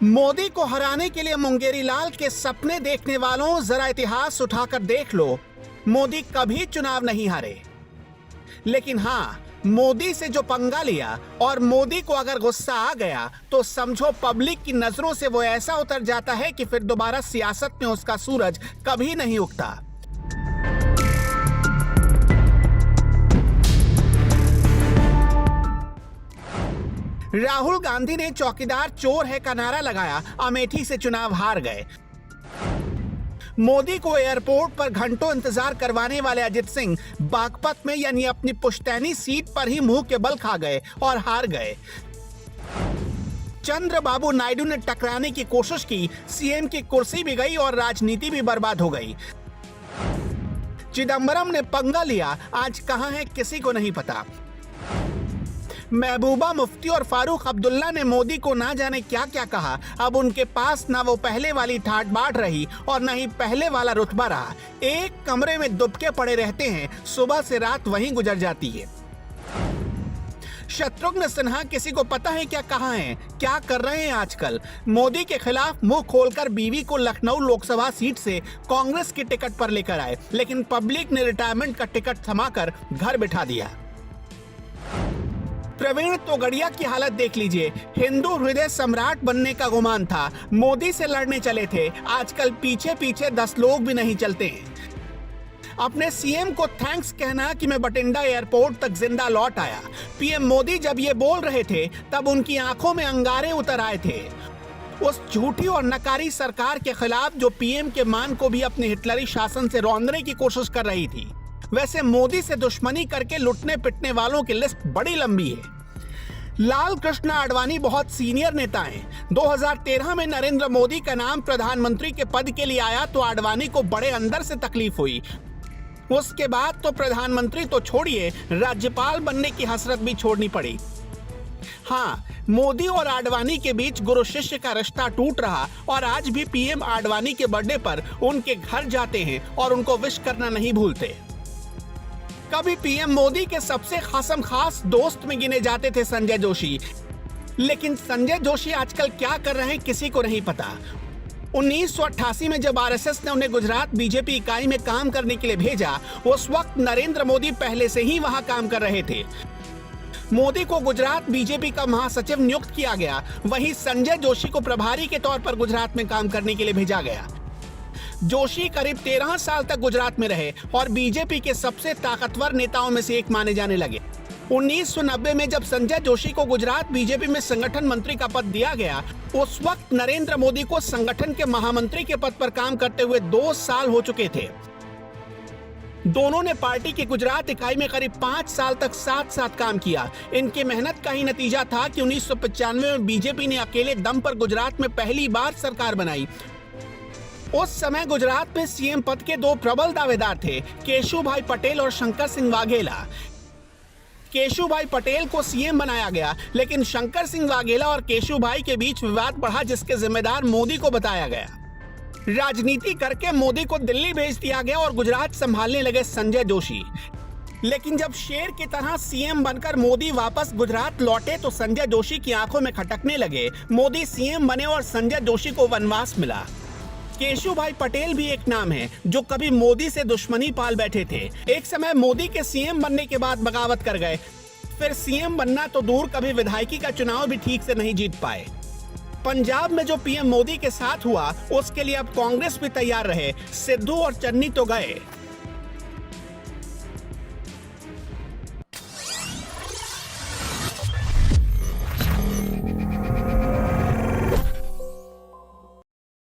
मोदी को हराने के लिए मुंगेरी लाल के सपने देखने वालों, जरा इतिहास उठाकर देख लो। मोदी कभी चुनाव नहीं हारे, लेकिन हाँ, मोदी से जो पंगा लिया और मोदी को अगर गुस्सा आ गया तो समझो पब्लिक की नजरों से वो ऐसा उतर जाता है कि फिर दोबारा सियासत में उसका सूरज कभी नहीं उगता। राहुल गांधी ने चौकीदार चोर है का नारा लगाया, अमेठी से चुनाव हार गए। मोदी को एयरपोर्ट पर घंटों इंतजार करवाने वाले अजित सिंह बागपत में यानी अपनी पुश्तैनी सीट पर ही मुंह के बल खा गए और हार गए। चंद्रबाबू नायडू ने टकराने की कोशिश की, सीएम की कुर्सी भी गई और राजनीति भी बर्बाद हो गई। चिदंबरम ने पंगा लिया, आज कहां है किसी को नहीं पता। महबूबा मुफ्ती और फारूक अब्दुल्ला ने मोदी को ना जाने क्या क्या कहा। अब उनके पास ना वो पहले वाली ठाट बाट रही और ना ही पहले वाला रुतबा रहा। एक कमरे में दुबके पड़े रहते हैं, सुबह से रात वहीं गुजर जाती है। शत्रुघ्न सिन्हा किसी को पता है क्या कहाँ हैं, क्या कर रहे हैं आजकल। मोदी के खिलाफ मुंह खोलकर बीवी को लखनऊ लोकसभा सीट से कांग्रेस की टिकट पर लेकर आए, लेकिन पब्लिक ने रिटायरमेंट का टिकट थमाकर घर बिठा दिया। प्रवीण तोगड़िया की हालत देख लीजिए, हिंदू हृदय सम्राट बनने का गुमान था, मोदी से लड़ने चले थे, आजकल पीछे पीछे 10 लोग भी नहीं चलते हैं। अपने सीएम को थैंक्स कहना कि मैं बठिंडा एयरपोर्ट तक जिंदा लौट आया। पीएम मोदी जब ये बोल रहे थे तब उनकी आंखों में अंगारे उतर आए थे। उस झूठी और नकारी सरकार के खिलाफ जो पीएम के मान को भी अपने हिटलरी शासन से रौंदने की कोशिश कर रही थी। वैसे मोदी से दुश्मनी करके लुटने पिटने वालों की लिस्ट बड़ी लंबी है। लाल कृष्ण आडवाणी बहुत सीनियर नेता हैं। 2013 में नरेंद्र मोदी का नाम प्रधानमंत्री के पद के लिए आया तो आडवाणी को बड़े अंदर से तकलीफ हुई। उसके बाद तो प्रधानमंत्री तो छोड़िए, राज्यपाल बनने की हसरत भी छोड़नी पड़ी। हाँ, मोदी और आडवाणी के बीच गुरु शिष्य का रिश्ता टूट रहा और आज भी पीएम आडवाणी के बर्थडे पर उनके घर जाते हैं और उनको विश करना नहीं भूलते। कभी पीएम मोदी के सबसे खासम खास दोस्त में गिने जाते थे संजय जोशी, लेकिन संजय जोशी आजकल क्या कर रहे हैं किसी को नहीं पता। 1988 में जब आरएसएस ने उन्हें गुजरात बीजेपी इकाई में काम करने के लिए भेजा, उस वक्त नरेंद्र मोदी पहले से ही वहां काम कर रहे थे। मोदी को गुजरात बीजेपी का महासचिव नियुक्त किया गया, वहीं संजय जोशी को प्रभारी के तौर पर गुजरात में काम करने के लिए भेजा गया। जोशी करीब 13 साल तक गुजरात में रहे और बीजेपी के सबसे ताकतवर नेताओं में से एक माने जाने लगे। 1990 में जब संजय जोशी को गुजरात बीजेपी में संगठन मंत्री का पद दिया गया, उस वक्त नरेंद्र मोदी को संगठन के महामंत्री के पद पर काम करते हुए 2 साल हो चुके थे। दोनों ने पार्टी की गुजरात इकाई में करीब 5 साल तक साथ साथ काम किया। इनकी मेहनत का ही नतीजा था कि 1995 में बीजेपी ने अकेले दम पर गुजरात में पहली बार सरकार बनाई। उस समय गुजरात में सीएम पद के 2 प्रबल दावेदार थे, केशुभाई पटेल और शंकर सिंह वाघेला। केशुभाई पटेल को सीएम बनाया गया, लेकिन शंकर सिंह वाघेला और केशुभाई के बीच विवाद बढ़ा, जिसके जिम्मेदार मोदी को बताया गया। राजनीति करके मोदी को दिल्ली भेज दिया गया और गुजरात संभालने लगे संजय जोशी। लेकिन जब शेर की तरह सीएम बनकर मोदी वापस गुजरात लौटे तो संजय जोशी की आंखों में खटकने लगे। मोदी सीएम बने और संजय जोशी को वनवास मिला। केशुभाई पटेल भी एक नाम है जो कभी मोदी से दुश्मनी पाल बैठे थे। एक समय मोदी के सीएम बनने के बाद बगावत कर गए, फिर सीएम बनना तो दूर, कभी विधायकी का चुनाव भी ठीक से नहीं जीत पाए। पंजाब में जो पीएम मोदी के साथ हुआ उसके लिए अब कांग्रेस भी तैयार रहे। सिद्धू और चन्नी तो गए।